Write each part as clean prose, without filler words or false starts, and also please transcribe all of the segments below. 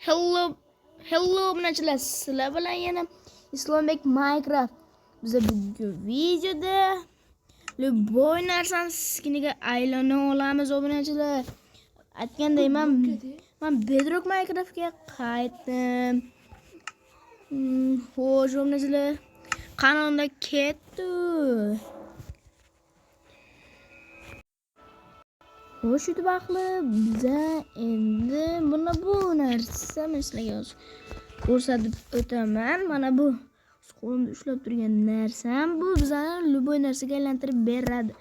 Hello obunachilar, sizlar bilan yana Islombek Minecraft. Biz bugungi videoda любой narsani skiniga aylana olamiz obunachilar. Aytganday men Bedrock Minecraftga qaytdim. Xo'sh obunachilar, qanonda ketdi. Xo'sh vaqtli biza endi bu narsa sizlarga ko'rsatib o'taman. Mana bu qo'limda ushlab turgan narsam bu bizani любой narsaga aylantirib beradi.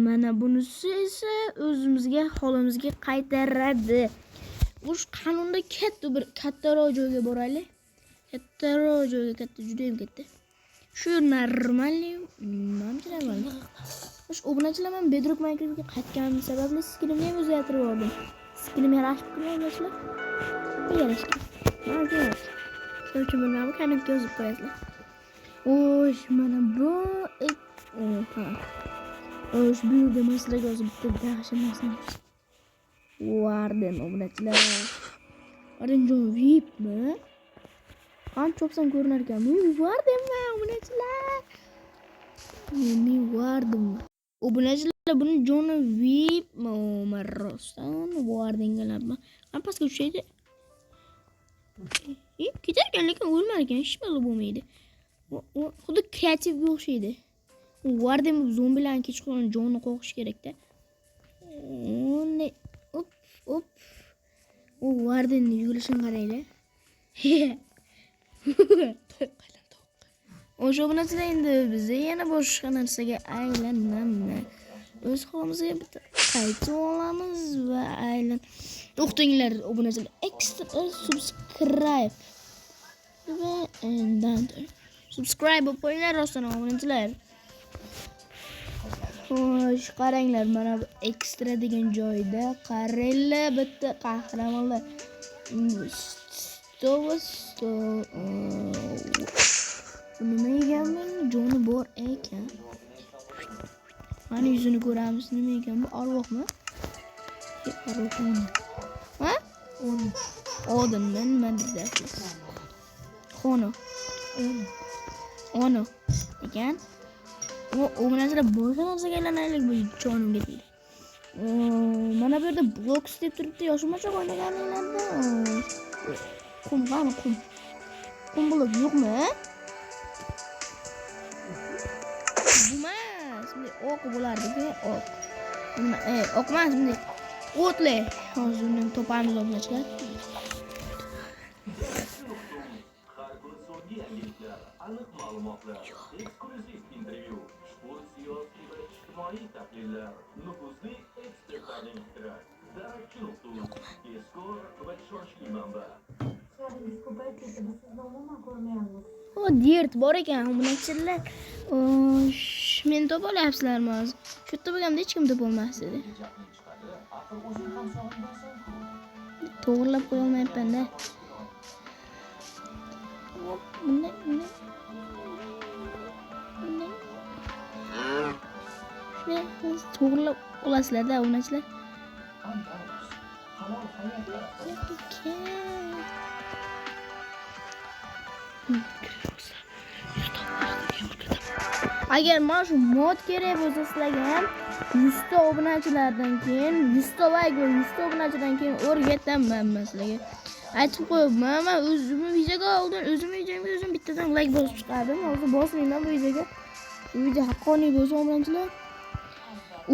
Mana bunisi esa o'zimizga holimizga qaytaradi. Ush qanunda bir kattaroq joyga boraylik. Kattaroq joyga, juda ham katta. Shu normalniy mamchilar. Ush obunachilar, men Bedrock Minecraftga qaytganim sababli skinimni ham o'zgartirib oldim. Skinim yarashib turibdi. Yarashdi. Mana shuning uchun kanalga yozib qo'yasizlar. Osh, mana bu Osh, bu yerda sizlarga yozib bitta yaxshi narsani. Warden obunachilar. Warden John VIPmi? Qancha chopsam ko'rinar ekan. Men Wardenman obunachilar. Men Warden. Obunachilar, buni John VIP marrosdan Wardengalarmi? Qani pastga tushaydi. Ketar ekan, lekin o'lmar ekan, hech narsa bo'lmaydi. Xuddi kreativga o'xshaydi. Warden zombilarni kechqurun jonni qo'qish kerak-da. Op. U Wardenni yugurishini qaranglar. O'sha obunachilar, endi biz yana boshqa narsaga aylanamiz. O'z holimizga bitta qaytib olamiz va to'xtinglar obunachilar. Extra subscribe va subscribe qo'yinglar rostdan obunachilar. Xo'sh, qaranglar, mana bu ekstra degan joyda qaranglar, bitta qahramonlar. Nima ekanmi? Joni bor ekan. Mana yuzini ko'ramiz. Nima ekan bu? Arvohmi? Arvohmi. Ha? Odamman deyapsiz. Ono ekan. O narsalar boshqa narsaga aylanaylik, bu jonimga tegdi. Mana bu yerda blocks deb turibdi, yoshmacha o'ynaganinglarda. Qum. Qum blok yo'qmi? Bumas, bunday o'q bo'lardi-ku, o'q. Nima? O'q emas, bunday o'tli. Hozir uni topamiz obunachilar. Aniq ma'lumotlar, eksklyuziv intervyu, sport, siyosiy va ijtimoiy tahlillar, nufuzli ekspertlarning fikri, darakchi.uz, tezkor va ishonchli manba. O, dirt bor ekan obunachilar. Men topa olyapsizlarmi hozir? Shu yerda bo'lganda hech kim topa olmas edi. To'g'rilab qo'ya olmayapman-da. Bunday. Siz to'g'rilab olasizlar-da obunachilar. Agar mana shu mod kerak bo'lsa sizlarga ham 100 ta obunachilardan keyin 100 ta like va 100 ta obunachidan keyin o'rgataman sizlarga. Aytib qo'yibman, men o'zimni videoga oldin o'zim bittadan like bosib chiqardim. Hozir bosmayman bu videoga. Bu video haqqoniy bo'lsa obunachilar.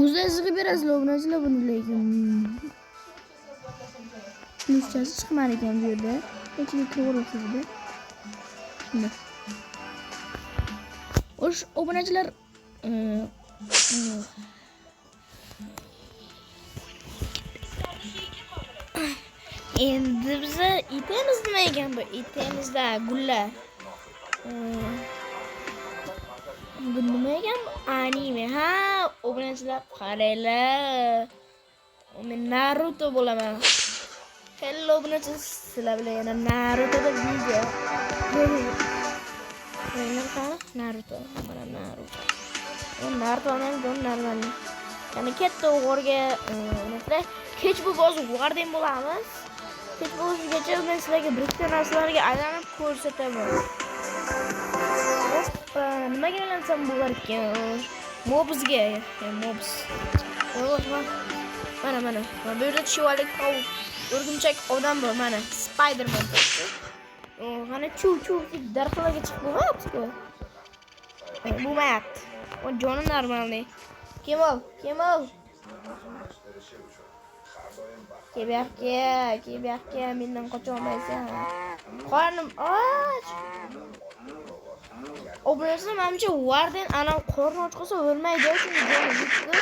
O'zlaringiz yig'ib berasizlar obunachilar buni, lekin plyuschasi chiqmar ekan bu yerda. Ichiga kirib shunda. O'sh obunachilar, endi biz itemiz nima ekan bu? Itemizda gullar. Bu nima ekan bu? Anime. Ha, obunachilar qaranglar. Men Naruto bo'laman. Hello obunachilar, sizlar bilan yana Narutoda video. Naruto. Mana Naruto. Narutoning normalniy. Yana katta o'g'orga kech bu boz Warden bo'lamiz. Kech bo'lishgacha men sizlarga bitta narsalarga aylanib ko'rsataman. Hoppa, nimaga aylansam bo'lar ekan? Mobsga, mobs. Mana. Mana bu yerda chivalik tovuq, o'rgimchak odam bor, mana Spiderman. Mana chuv deb darxalarga chiqib bo'lmayapti-ku. Bo'lmayapti. O joni normalniy. Kemal. Kebiyakka, mendan qocholmaysan. Qornim och. Obro'si menimcha Warden ana qorni och qolsa o'lmaydi, chunki joni bitdi.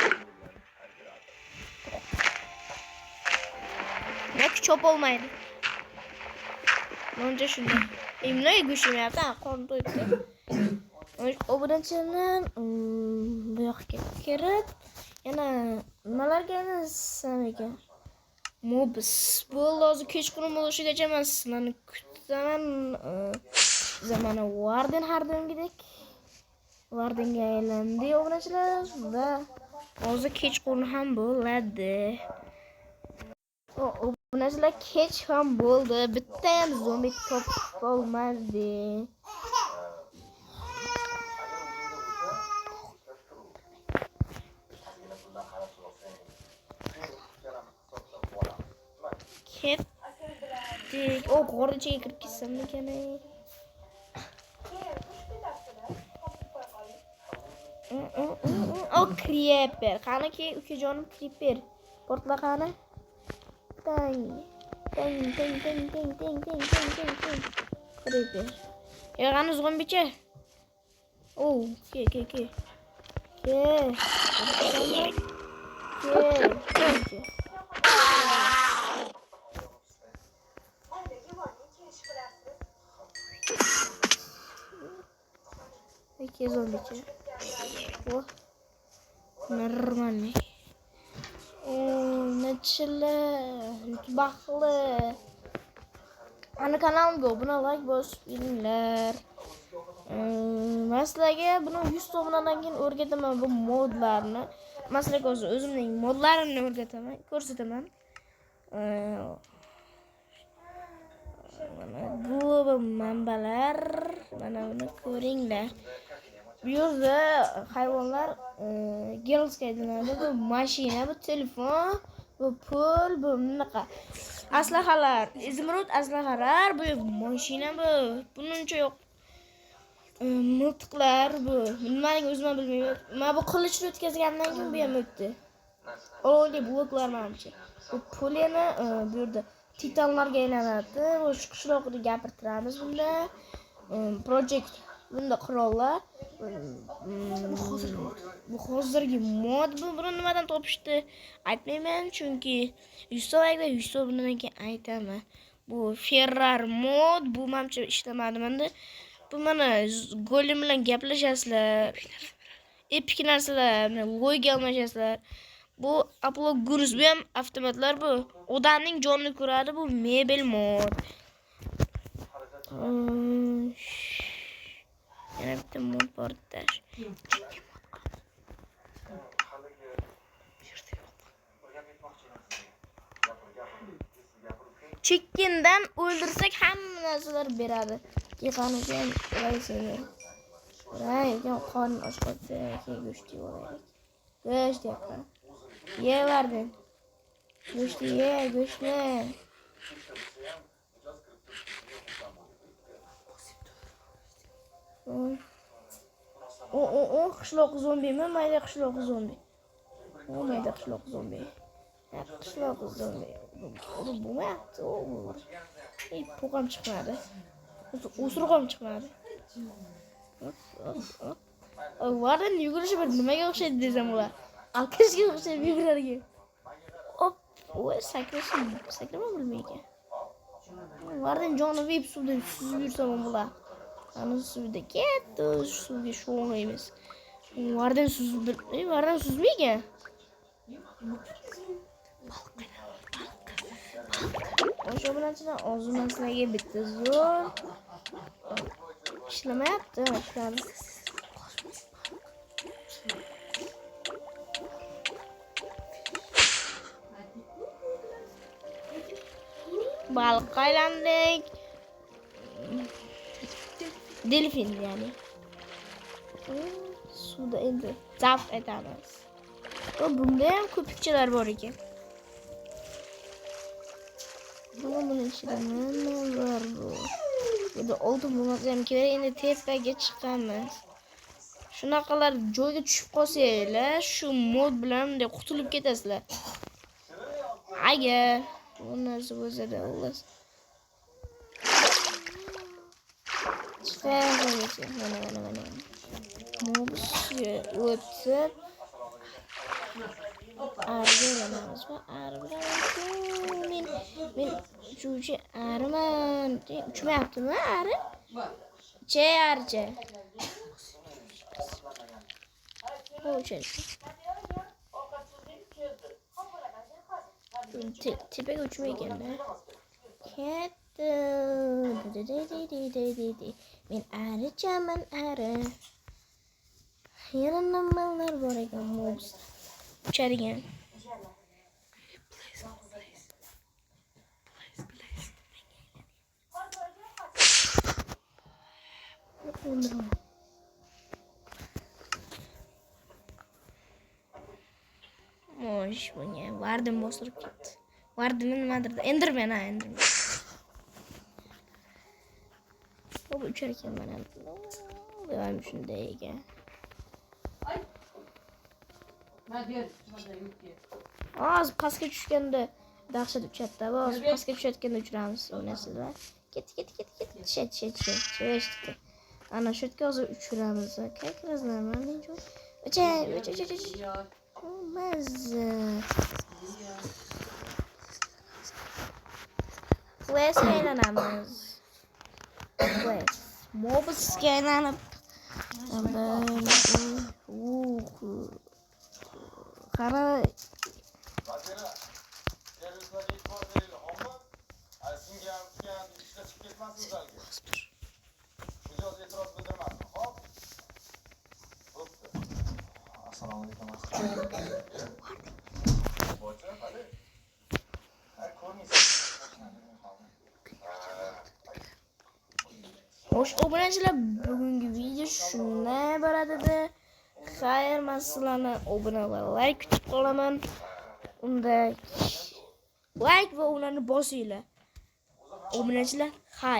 Yo'q, chopolmaydi. Menimcha shunday. Nimaga go'sht yemayapti? Qorni to'yibdi. Obunachidan bu yoqqa kirib, yana nimalarga anassam ekan? Mobs. Bu hozir kechqurun bo'lishigacha men sizlarni kutaman. Zamana Warden har doimgidek. Wardenga aylandi obunachilar va hozir kechqurun ham bo'ladi. Obunachilar kech ham bo'ldi. Bitta ham zombi topib olmadi. Ketdik. Qo'rni ichiga kirib ketsam ekan. Creeper. Qaniki ukajonim Creeper. Portla qani? Tang. Creeper. Qani zombicha? Ke. Ke zombicha. Нормальный. Начали. Baxtli. Ana kanalimga obuna like bosib yuringlar. Men sizlarga buni 100 tomonidan keyin o'rgataman bu modlarni. Men sizlarga o'zimning modlarimni o'rgataman, ko'rsataman. Mana bu manbalar, mana buni ko'ringlar. Bu yerda hayvonlar girlsga aylanadi. Bu mashina, bu telefon, bu pul, bu bunaqa aslahalar, izmirud aslahalar, bu mashina, bu bununcha yo'q. Miltiqlar bu. Nimaning o'zim ham bilmayman. Men bu qilichni o'tkazgandan keyin bu ham o'tdi. Olovli bloklar menimcha. Bu pulini bu yerda titanlarga aylanadi. O'sha qishloqni gapirtiramiz bunda. Project bunda qurollar. Bu hozirgi mod buni nimadan topishdi? Aytmayman chunki 100 like 100 bundan keyin aytaman. Bu Ferrar mod, bu menimcha ishlamadi menda. Bu mana Golem bilan gaplashasizlar. Epik narsalar, loyga almashasizlar. Bu Apollo Gurus bu ham avtomatlar bu. Odamning jonini ko'radi, bu mebel mod. Yana bitta mod bor dash. Chikkindan o'ldirsak hamma narsalar beradi. Yig'anigan qo'yaysizlar. Ekan qorni och qolsa, go'sht yeylik. Go'sht yapman. Yevardim. Go'shtni ye, go'shtni. Qishloq zombimi? Mayda qishloq zombi. Mayda qishloq zombi. Qishloq zombi. Bo'lmayapti. Po'qam chiqmadi. O'sirg'om chiqmadi. Warden yugurishi bir nimaga o'xshaydi desam ular. Alkashga o'xshaydi yugurarga. Sakrama bilmaydi. Warden joni vip suvda suzib yursa bular. Ana suvda ketdi, suvga sho'ng'aymiz. Warden suzmaygan. O'sha bilan ozunasiga bitta zo'r. İşlemayapti, ishladi. Baliqqa aylandik. Delfin ya'ni. Suvda endi zavq etamiz. Va bunda ham ko'pikchalar bor ekan. Bunun ichida nima bor bu? Burada oltin bo'lmasa ham kerak, endi tepaga chiqamiz. Shunaqalar joyga tushib qolsanglar, shu mod bilan bunday qutulib ketasizlar. Agar bu narsa bo'lsa-da, xullas. Chiqaveramiz. Mana. Mobga o'tib argalanamiz va men uchuvchi ariman. Uchmayaptimi ari? Archa. Tepaga uchmaygan-da. Ketdi. Men arichaman, ari. Yana nimalar bor ekan mobs. Uchadigan. Mosh bunga vardim bostirib ketdi. Vardimni nimadir? Enderman. Bu uchar ekan mana. Voy shunday ekan. Az pastga tushganda dahshat uchadi. Biz pastga tushayotganda uchramiz o'ynasizlar. Ket. Cheshdi. Ana shu yerga hozir uchramiz. Как раз нормальный joy. Ucha. Mazza. Questga aylanamiz. Mobsga aylanib. Qara. Assalomu alaykum. Xo'sh, obunachilar, bugungi video shunday bo'ladi. Xayr, men sizlarni obuna va like kutib qolaman. Unda like va ularni bosinglar. Obunachilar, xayr.